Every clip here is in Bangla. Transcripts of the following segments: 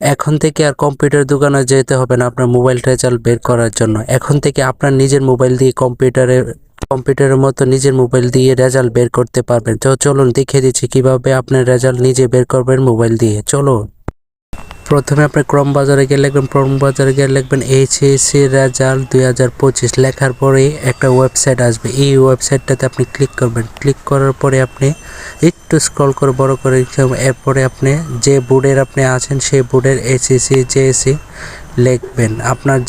এখন থেকে আর কম্পিউটার দোকানে যেতে হবে না আপনার মোবাইল রেজাল্ট বের করার জন্য। এখন থেকে আপনার নিজের মোবাইল দিয়ে কম্পিউটারের মতো নিজের মোবাইল দিয়ে রেজাল্ট বের করতে পারবেন। তো চলুন দেখিয়ে দিচ্ছি কিভাবে আপনার রেজাল্ট নিজে বের করবেন মোবাইল দিয়ে। চলুন, প্রথমে আপনি ক্রোম বাজারে গিয়ে লিখবেন এইচএসসি রেজাল্ট 2025 লেখার পরে একটা ওয়েবসাইট আসবে। এই ওয়েবসাইটটাতে আপনি ক্লিক করবেন। ক্লিক করার পরে আপনি একটু স্ক্রল করে বড় করে এরপরে আপনি যে বোর্ডের আপনি আছেন সেই বোর্ডের এইচএসসি জেএসসি লিখবেন। আপনার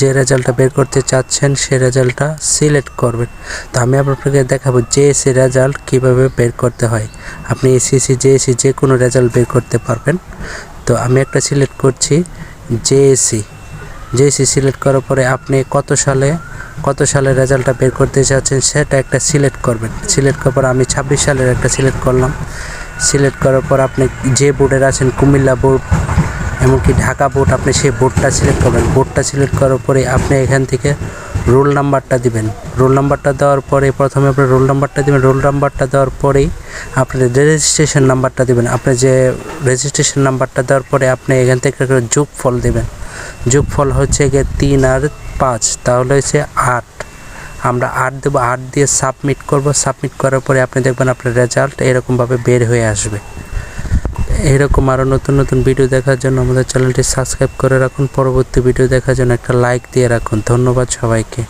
যে রেজাল্টটা বের করতে চাচ্ছেন সেই রেজাল্টটা সিলেক্ট করবেন। তো আমি আপনাকে দেখাবো জেএসসি রেজাল্ট কিভাবে বের করতে হয়। আপনি এইচএসসি জেএসসি যে কোনো রেজাল্ট বের করতে পারবেন। তো আমি একটা সিলেক্ট করছি জেএসসি সিলেক্ট করার পরে আপনি কত সালে রেজাল্টটা বের করতে চাচ্ছেন সেটা একটা সিলেক্ট করবেন। সিলেক্ট করার পর আমি 26 সালের একটা সিলেক্ট করলাম। সিলেক্ট করার পর আপনি যে বোর্ডের আছেন কুমিল্লা বোর্ড এমনকি ঢাকা বোর্ড, আপনি সেই বোর্ডটা সিলেক্ট করবেন। বোর্ডটা সিলেক্ট করার পরে আপনি এখান থেকে রোল নাম্বারটা দিবেন। রোল নাম্বারটা দেওয়ার পরে প্রথমে আপনি রোল নাম্বারটা দিবেন। রোল নাম্বারটা দেওয়ার পরেই আপনি রেজিস্ট্রেশন নাম্বারটা দিবেন। আপনি যে রেজিস্ট্রেশন নাম্বারটা দেওয়ার পরে আপনি এখান থেকে যোগফল দিবেন। যোগফল হচ্ছে গিয়ে 3 আর 5, তাহলে হচ্ছে 8। আমরা 8 দেবো। 8 দিয়ে সাবমিট করব। সাবমিট করার পরে আপনি দেখবেন আপনার রেজাল্ট এরকমভাবে বের হয়ে আসবে। এরকম আরও নতুন নতুন ভিডিও দেখার জন্য আমাদের চ্যানেলটি সাবস্ক্রাইব করে রাখুন। পরবর্তী ভিডিও দেখার জন্য একটা লাইক দিয়ে রাখুন। ধন্যবাদ সবাইকে।